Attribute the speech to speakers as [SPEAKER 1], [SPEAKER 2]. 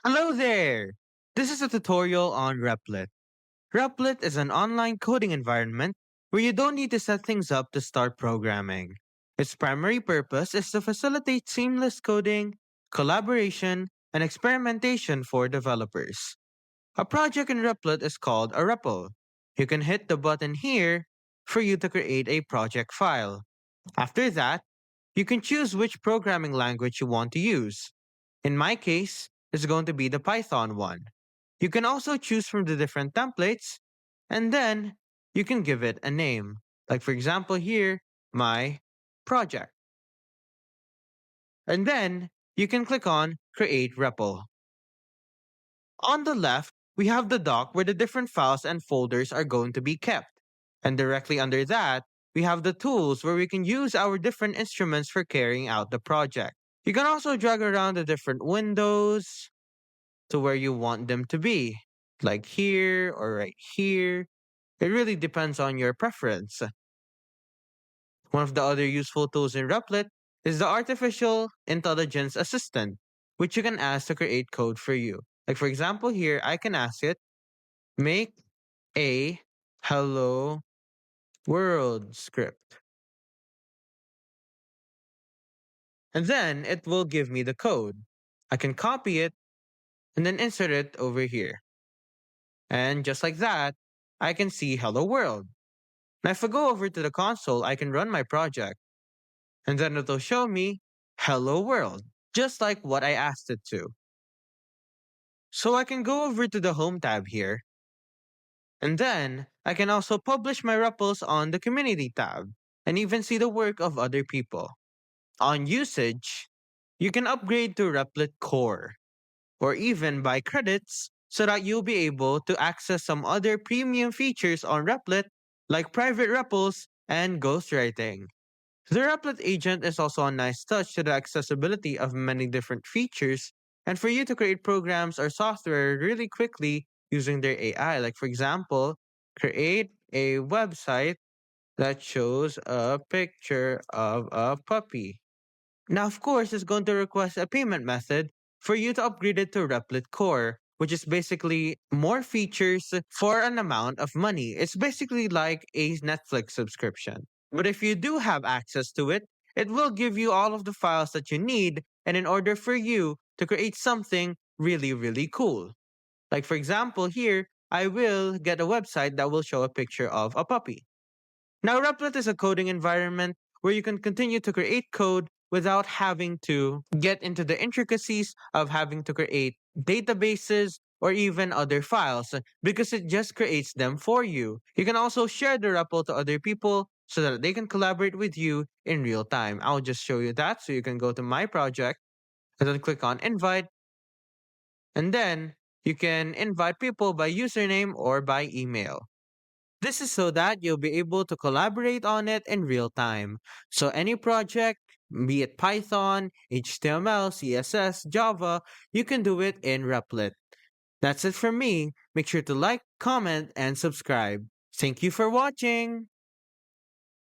[SPEAKER 1] Hello there! This is a tutorial on Replit. Replit is an online coding environment where you don't need to set things up to start programming. Its primary purpose is to facilitate seamless coding, collaboration, and experimentation for developers. A project in Replit is called a REPL. You can hit the button here for you to create a project file. After that, you can choose which programming language you want to use. In my case, it's going to be the Python one. You can also choose from the different templates, and then you can give it a name. Like, for example, here, my project. And then you can click on Create REPL. On the left, we have the dock where the different files and folders are going to be kept. And directly under that, we have the tools where we can use our different instruments for carrying out the project. You can also drag around the different windows to where you want them to be, like here or right here. It really depends on your preference. One of the other useful tools in Replit is the artificial intelligence assistant, which you can ask to create code for you. Like for example, here I can ask it, make a hello world script. And then it will give me the code. I can copy it and then insert it over here. And just like that, I can see hello world. Now if I go over to the console, I can run my project. And then it'll show me hello world, just like what I asked it to. So I can go over to the home tab here. And then I can also publish my REPLs on the community tab and even see the work of other people. On usage, you can upgrade to Replit Core or even buy credits so that you'll be able to access some other premium features on Replit like private REPLs and ghostwriting. The Replit agent is also a nice touch to the accessibility of many different features and for you to create programs or software really quickly using their AI. Like, for example, create a website that shows a picture of a puppy. Now, of course, it's going to request a payment method for you to upgrade it to Replit Core, which is basically more features for an amount of money. It's basically like a Netflix subscription. But if you do have access to it, it will give you all of the files that you need, and in order for you to create something really, really cool. Like, for example, here, I will get a website that will show a picture of a puppy. Now, Replit is a coding environment where you can continue to create code without having to get into the intricacies of having to create databases or even other files because it just creates them for you. You can also share the REPL to other people so that they can collaborate with you in real time. I'll just show you that. So you can go to my project and then click on invite, and then you can invite people by username or by email. This is so that you'll be able to collaborate on it in real time. So any project, be it Python, HTML, CSS, Java, you can do it in Replit. That's it from me. Make sure to like, comment, and subscribe. Thank you for watching.